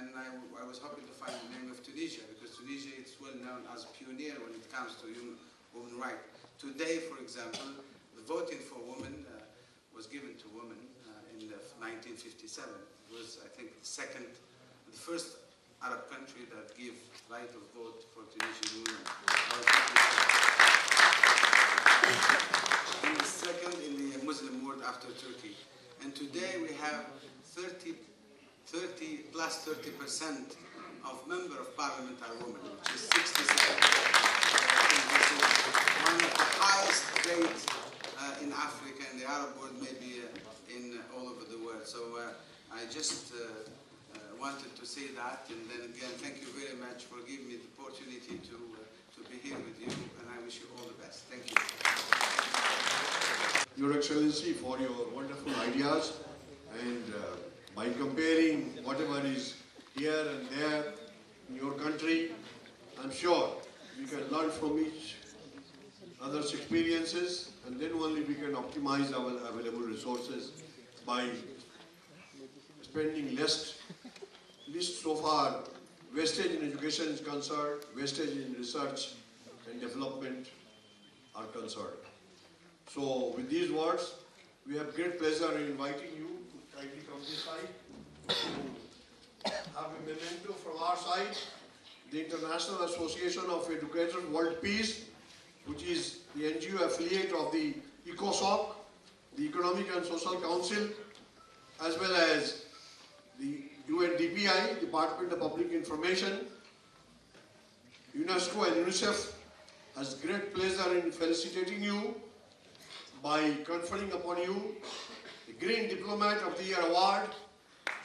and I was hoping to find the name of Tunisia, because Tunisia is well known as a pioneer when it comes to human rights. Today, for example, the voting for women was given to women in 1957. It was, I think, the first Arab country that gave right of vote for Tunisian women. And the second in the Muslim world after Turkey. And today we have 30 plus 30% of member of parliament are women, which is 67. This is one of the highest rates in Africa and the Arab world, maybe in all over the world. So I just wanted to say that, and then again, thank you very much for giving me the opportunity to be here with you, and I wish you all the best. Thank you. Your Excellency, for your wonderful ideas, and by comparing whatever is here and there in your country, I'm sure we can learn from each other's experiences, and then only we can optimize our available resources by spending less so far wastage in education is concerned, wastage in research and development are concerned. So with these words, we have great pleasure in inviting you to kindly come this side to have a memento from our side, the International Association of Educators World Peace, which is the NGO affiliate of the ECOSOC, the Economic and Social Council, as well as the UNDPI, Department of Public Information, UNESCO and UNICEF has great pleasure in felicitating you by conferring upon you the Green Diplomat of the Year Award.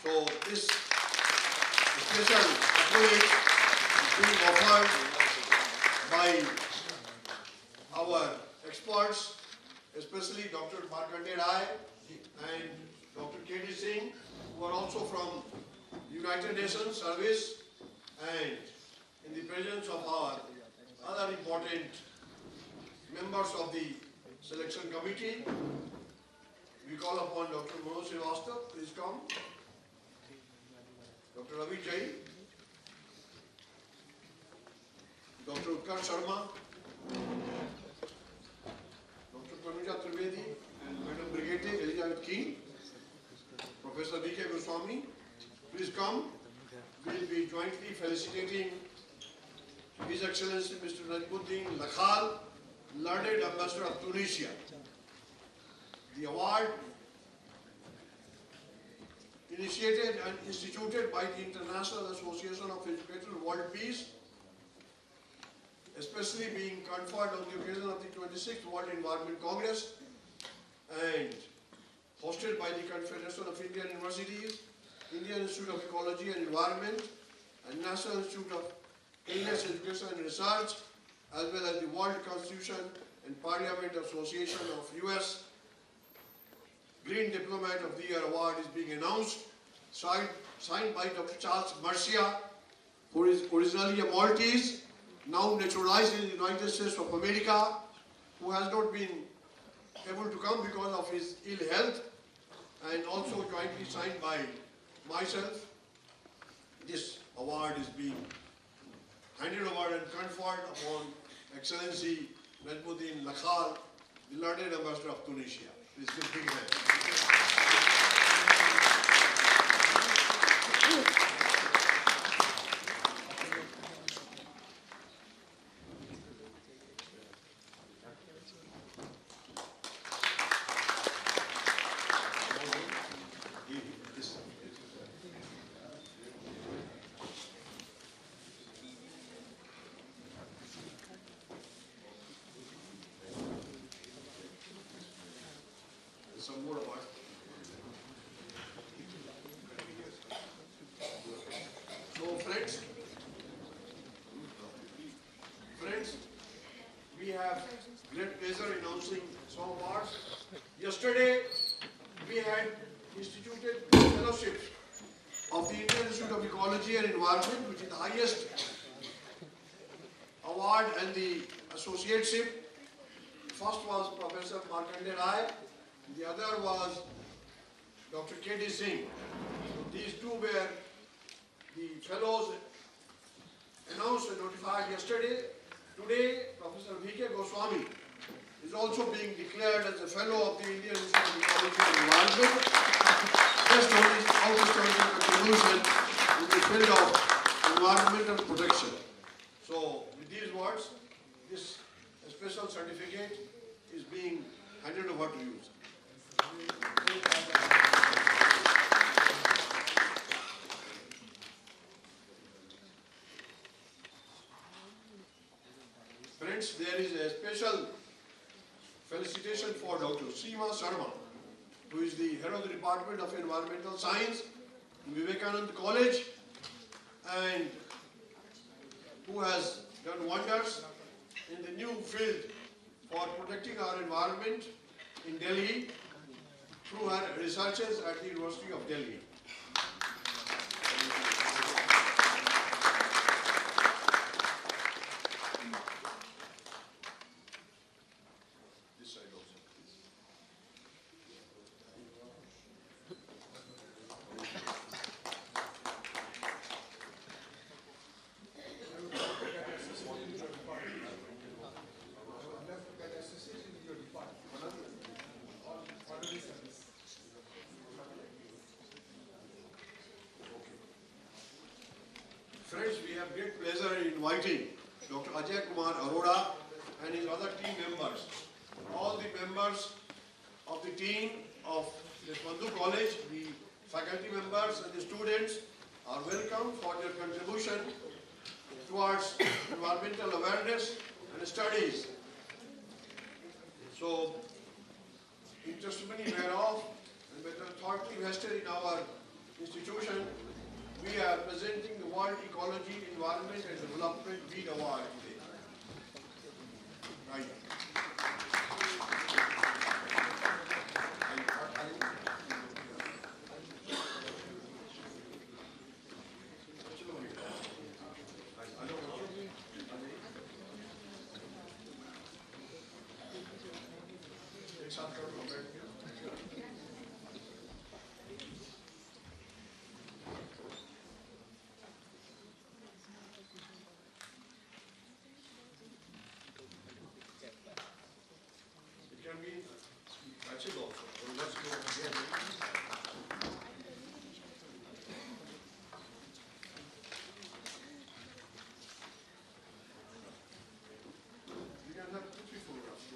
So this special accolade is being offered by our experts, especially Dr. Markandeya Rai and Dr. K.D. Singh, who are also from United Nations Service, and in the presence of our other important members of the selection committee, we call upon Dr. Manoj Srivastava, please come. Dr. Ravi Jain, Dr. Utkarsh Sharma, Dr. Tanuja Trivedi, and Madam Brigade Elizabeth King, Professor D.K. Goswami, please come. We will be jointly felicitating His Excellency Mr. Najmuddin Lakhal, Learned Ambassador of Tunisia. The award, initiated and instituted by the International Association of Educators World Peace, especially being conferred on the occasion of the 26th World Environment Congress and hosted by the Confederation of Indian Universities, Indian Institute of Ecology and Environment, and National Institute of Cleanliness, Education and Research, as well as the World Constitution and Parliament Association of US. Green Diplomat of the Year Award is being announced, signed by Dr. Charles Marcia, who is originally a Maltese, now naturalized in the United States of America, who has not been able to come because of his ill health, and also jointly signed by myself. This award is being handed over and conferred upon Excellency Najmuddin Lakhal, the Learned Ambassador of Tunisia. Please give big hand. Some more about. So friends, we have great pleasure in announcing some awards. Yesterday, we had instituted fellowship of the Indian Institute of Ecology and Environment, which is the highest award, and the associateship. First was Professor Markandeya Rai. The other was Dr. K.D. Singh. These two were the fellows announced and notified yesterday. Today, Professor V.K. Goswami is also being declared as a fellow of the Indian Institute of Ecology and Environment, based on his outstanding contribution in the field of environmental protection. So, with these words, this special certificate is being handed over to you. Friends, there is a special felicitation for Dr. Sharma, who is the head of the Department of Environmental Science in Vivekananda College and who has done wonders in the new field for protecting our environment in Delhi through her researches at the University of Delhi. This side also, please. Friends, we have great pleasure in inviting Dr. Ajay Kumar Arora and his other team members. All the members of the team of the Bandhu College, the faculty members and the students are welcome for their contribution towards environmental awareness and studies. So, in testimony whereof and with the thoughtfully vested in our institution, we are presenting the World Ecology, Environment and Development Weed Award today. Right. Can be touching also. So let's go again. You can have 2-3 photographs.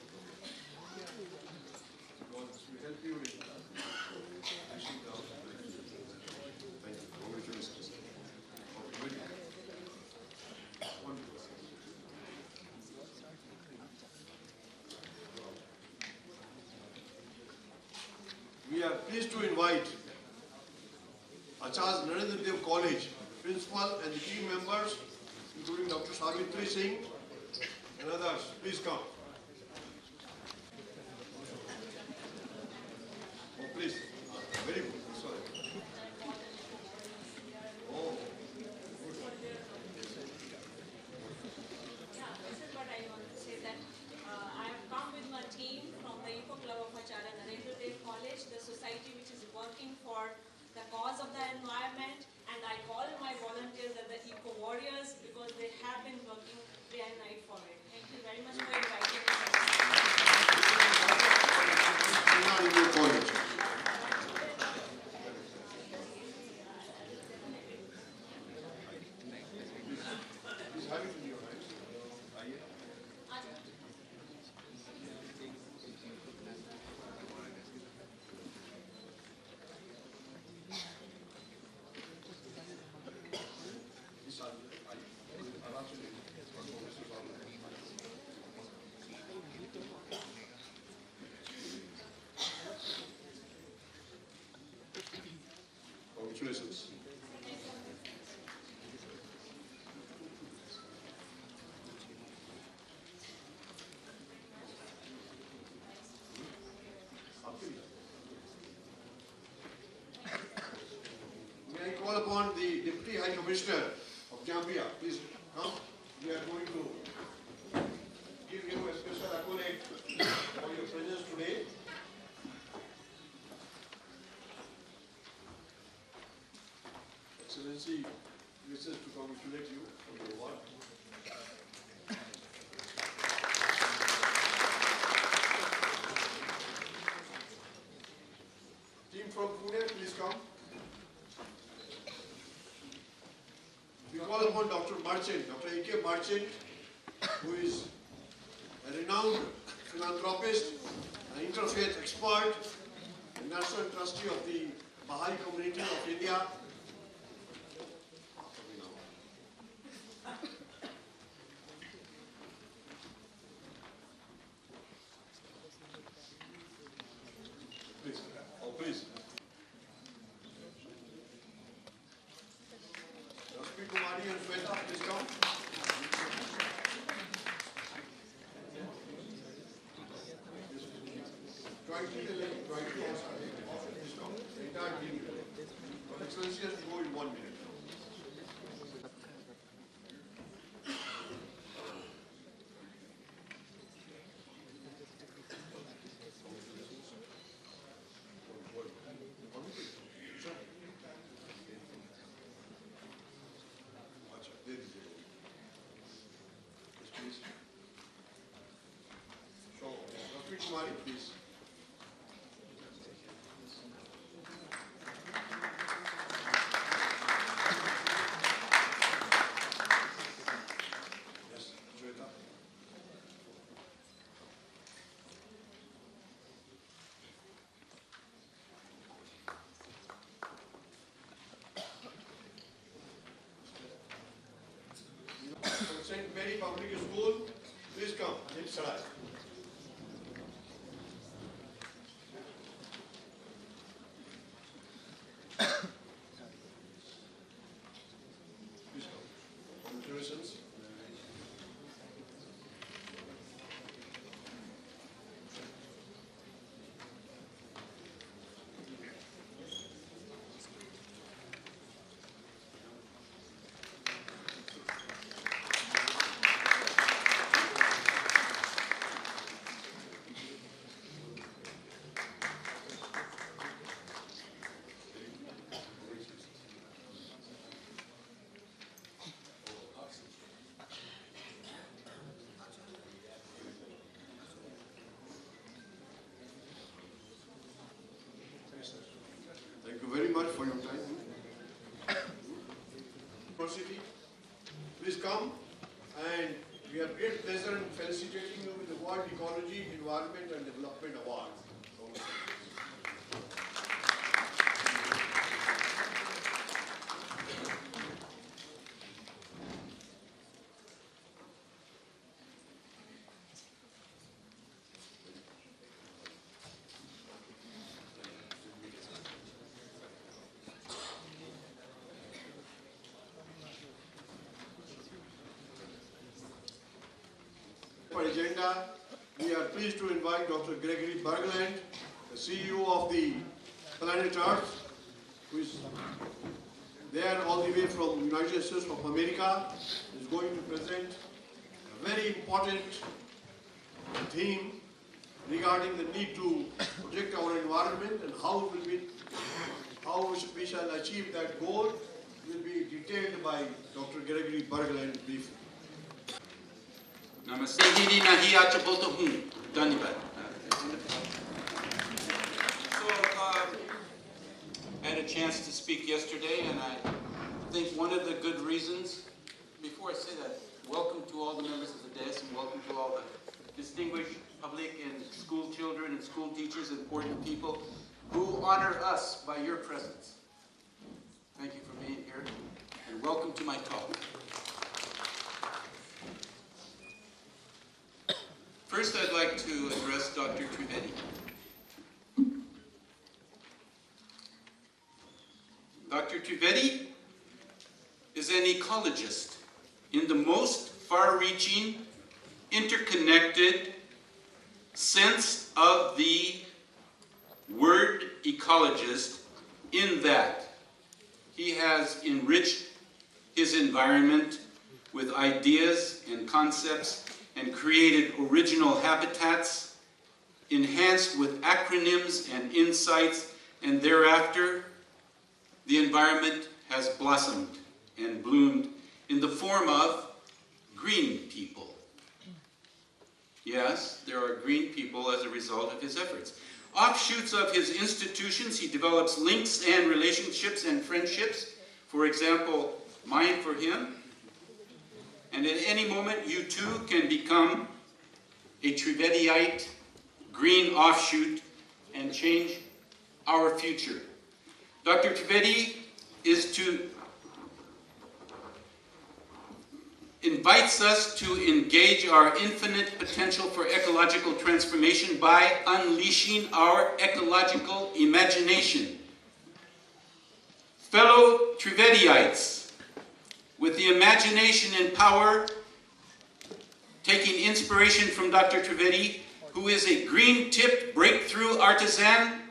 Because this will help you in pushing down. Thank you. Congratulations. Wonderful. We are pleased to invite Acharya Narendra Dev College principal and the team members, including Dr. Savitri Singh and others. Please come. Oh, please. Very good. Sorry. Oh. Yeah, this is what I want to say, that I have come with my team from the Eco Club of Acharya Narendra Dev College, the society which is working for the cause of the environment, and I call my volunteers as the Eco Warriors because they have been working day and night for it. Thank you very much for inviting me. College. Please have it in your hands. Congratulations. May I call upon the Deputy High Commissioner of Gambia, please come. We are going to give you a special accolade for your presence today. Excellency, wishes to congratulate you on the award. Team from Pune, please come. We call upon Dr. Marchant, Dr. A.K. Marchant, who is a renowned philanthropist, an interfaith expert, a national trustee of the Baha'i community of India. Please, oh please. Rashmi Kumari and Shweta, please come. Excellency has to go in 1 minute. Rashmi Kumari, please. St. Mary Public School, please come. Please come. Congratulations. Thank you very much for your time. University, please come, and we have great pleasure in felicitating you with the World Ecology, Environment and Development Award. For agenda, we are pleased to invite Dr. Gregory Bergland, the CEO of the Planet Earth, who is there all the way from United States of America, is going to present a very important theme regarding the need to protect our environment and how we shall achieve that goal will be detailed by Dr. Gregory Bergland briefly. Namaste. So, I had a chance to speak yesterday, and I think one of the good reasons, before I say that, welcome to all the members of the dais and welcome to all the distinguished public and school children and school teachers, important people who honor us by your presence. Thank you for being here, and welcome to my talk. First, I'd like to address Dr. Trivedi. Dr. Trivedi is an ecologist in the most far-reaching, interconnected sense of the word ecologist, in that he has enriched his environment with ideas and concepts and created original habitats, enhanced with acronyms and insights, and thereafter the environment has blossomed and bloomed form of green people. Yes, there are green people as a result of his efforts. Offshoots of his institutions, he develops links and relationships and friendships. For example, mine for him. And at any moment, you too can become a Trivediite green offshoot and change our future. Dr. Trivedi invites us to engage our infinite potential for ecological transformation by unleashing our ecological imagination. Fellow Trivediites, with the imagination and power, taking inspiration from Dr. Trivedi, who is a green-tipped breakthrough artisan,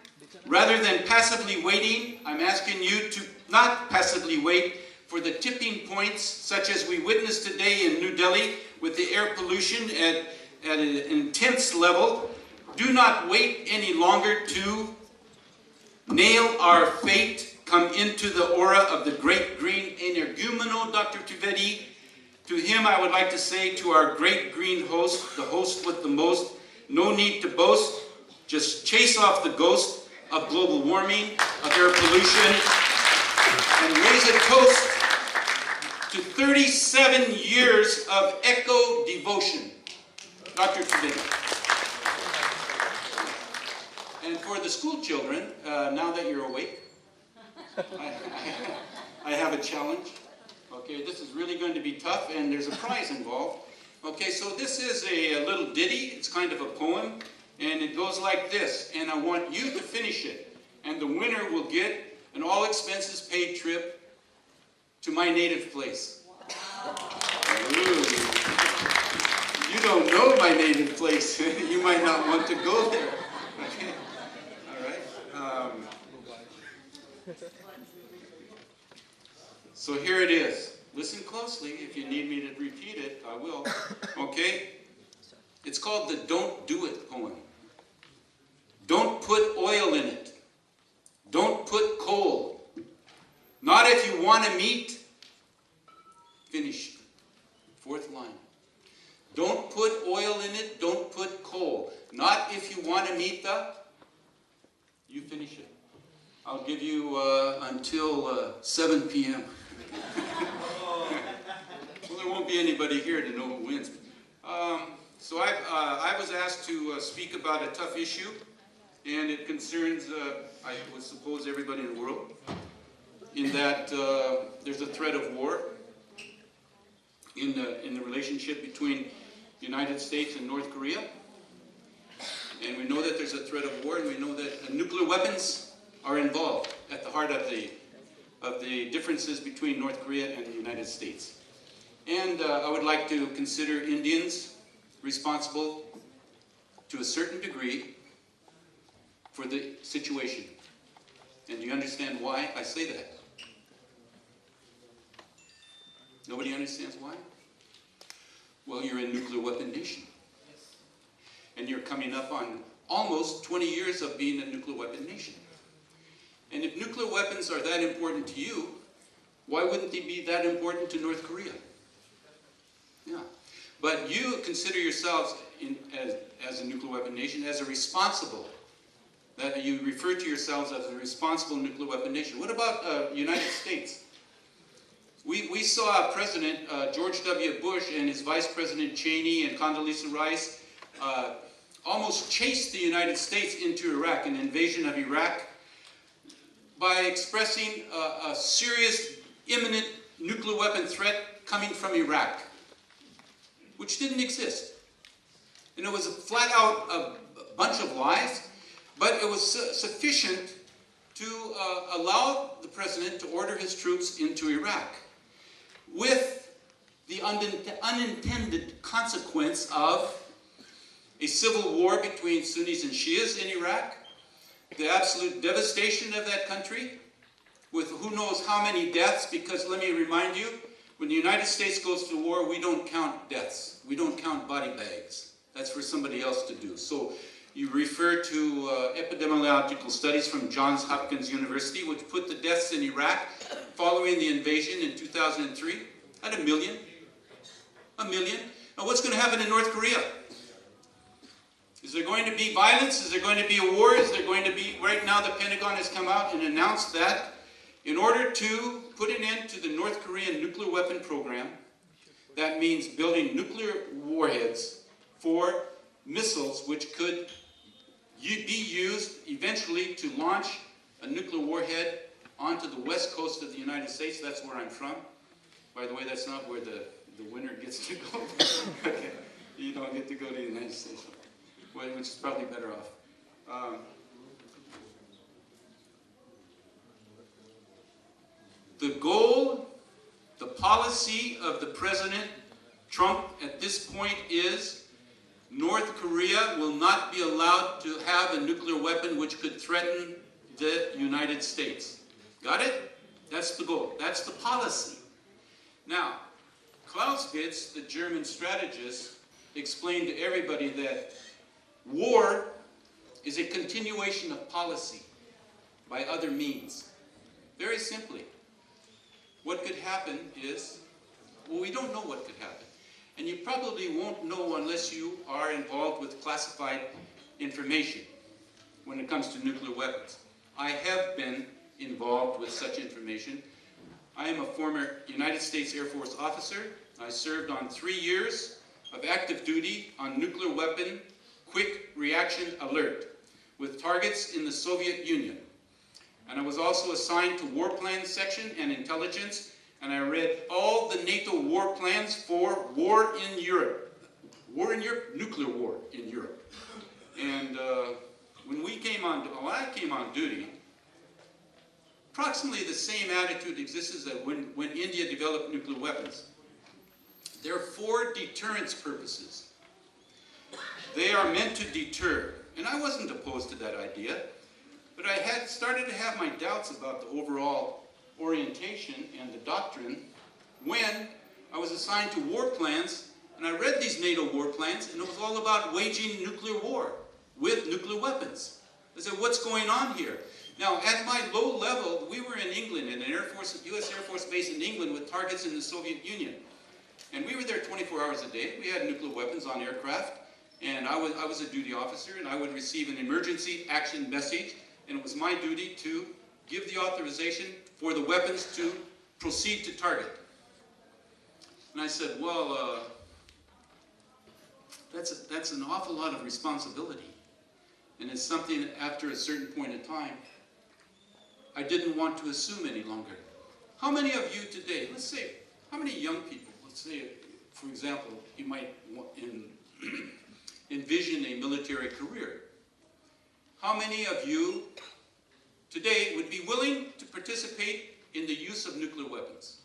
rather than passively waiting, I'm asking you to not passively wait for the tipping points, such as we witnessed today in New Delhi with the air pollution at an intense level. Do not wait any longer to nail our fate, come into the aura of the great green energumenal Dr. Trivedi. To him I would like to say, to our great green host, the host with the most, no need to boast, just chase off the ghost of global warming, of air pollution, and raise a toast to 37 years of eco-devotion. Dr. Trivedi. And for the school children, now that you're awake, I have a challenge. Okay, this is really going to be tough, and there's a prize involved. Okay, so this is a little ditty. It's kind of a poem, and it goes like this. And I want you to finish it. And the winner will get an all-expenses-paid trip to my native place. Ooh. You don't know my native place. You might not want to go there. Okay. All right. So here it is. Listen closely. If you need me to repeat it, I will. Okay? It's called the Don't Do It poem. Don't put oil in it. Don't put coal. Not if you want to meet. Finish. Fourth line. Don't put oil in it. Don't put coal. Not if you want to meet the. You finish it. I'll give you until 7 p.m. Well, there won't be anybody here to know who wins. So I was asked to speak about a tough issue, and it concerns, I would suppose, everybody in the world, in that there's a threat of war in the relationship between the United States and North Korea. And we know that there's a threat of war, and we know that nuclear weapons are involved at the heart of the differences between North Korea and the United States. And I would like to consider Indians responsible to a certain degree for the situation. And do you understand why I say that? Nobody understands why? Well, you're a nuclear weapon nation. And you're coming up on almost 20 years of being a nuclear weapon nation. And if nuclear weapons are that important to you, why wouldn't they be that important to North Korea? Yeah. But you consider yourselves as a nuclear weapon nation, as a responsible, that you refer to yourselves as a responsible nuclear weapon nation. What about United States? We saw President George W. Bush and his Vice President Cheney and Condoleezza Rice almost chased the United States into Iraq, an invasion of Iraq, by expressing a serious, imminent nuclear weapon threat coming from Iraq, which didn't exist. And it was a flat-out a bunch of lies, but it was sufficient to allow the president to order his troops into Iraq, with the unintended consequence of a civil war between Sunnis and Shias in Iraq, the absolute devastation of that country, with who knows how many deaths, because let me remind you, when the United States goes to war, we don't count deaths. We don't count body bags. That's for somebody else to do. So you refer to epidemiological studies from Johns Hopkins University, which put the deaths in Iraq following the invasion in 2003 at 1 million. 1 million. Now what's going to happen in North Korea? Is there going to be violence? Is there going to be a war? Is there going to be... Right now the Pentagon has come out and announced that in order to put an end to the North Korean nuclear weapon program, that means building nuclear warheads for missiles which could be used eventually to launch a nuclear warhead onto the west coast of the United States. That's where I'm from. By the way, that's not where the winner gets to go. Okay. You don't get to go to the United States, which is probably better off. The goal, the policy of the President Trump at this point is North Korea will not be allowed to have a nuclear weapon which could threaten the United States. Got it? That's the goal. That's the policy. Now, Clausewitz, the German strategist, explained to everybody that war is a continuation of policy by other means. Very simply, what could happen is, well, we don't know what could happen. And you probably won't know unless you are involved with classified information when it comes to nuclear weapons. I have been involved with such information. I am a former United States Air Force officer. I served on 3 years of active duty on nuclear weapon quick reaction alert with targets in the Soviet Union. And I was also assigned to war plan section and intelligence, and I read all the NATO war plans for war in Europe. War in Europe, nuclear war in Europe. And when I came on duty, approximately the same attitude exists as when India developed nuclear weapons. They're for deterrence purposes. They are meant to deter. And I wasn't opposed to that idea, but I had started to have my doubts about the overall orientation and the doctrine when I was assigned to war plans, and I read these NATO war plans, and it was all about waging nuclear war with nuclear weapons. I said, what's going on here? Now, at my low level, we were in England, in an U.S. Air Force base in England with targets in the Soviet Union. And we were there 24 hours a day. We had nuclear weapons on aircraft, and I was a duty officer, and I would receive an emergency action message, and it was my duty to give the authorization for the weapons to proceed to target. And I said, well, that's an awful lot of responsibility. And it's something that after a certain point in time, I didn't want to assume any longer. How many of you today, let's say, how many young people, let's say, for example, you might envision a military career. How many of you today would be willing to participate in the use of nuclear weapons?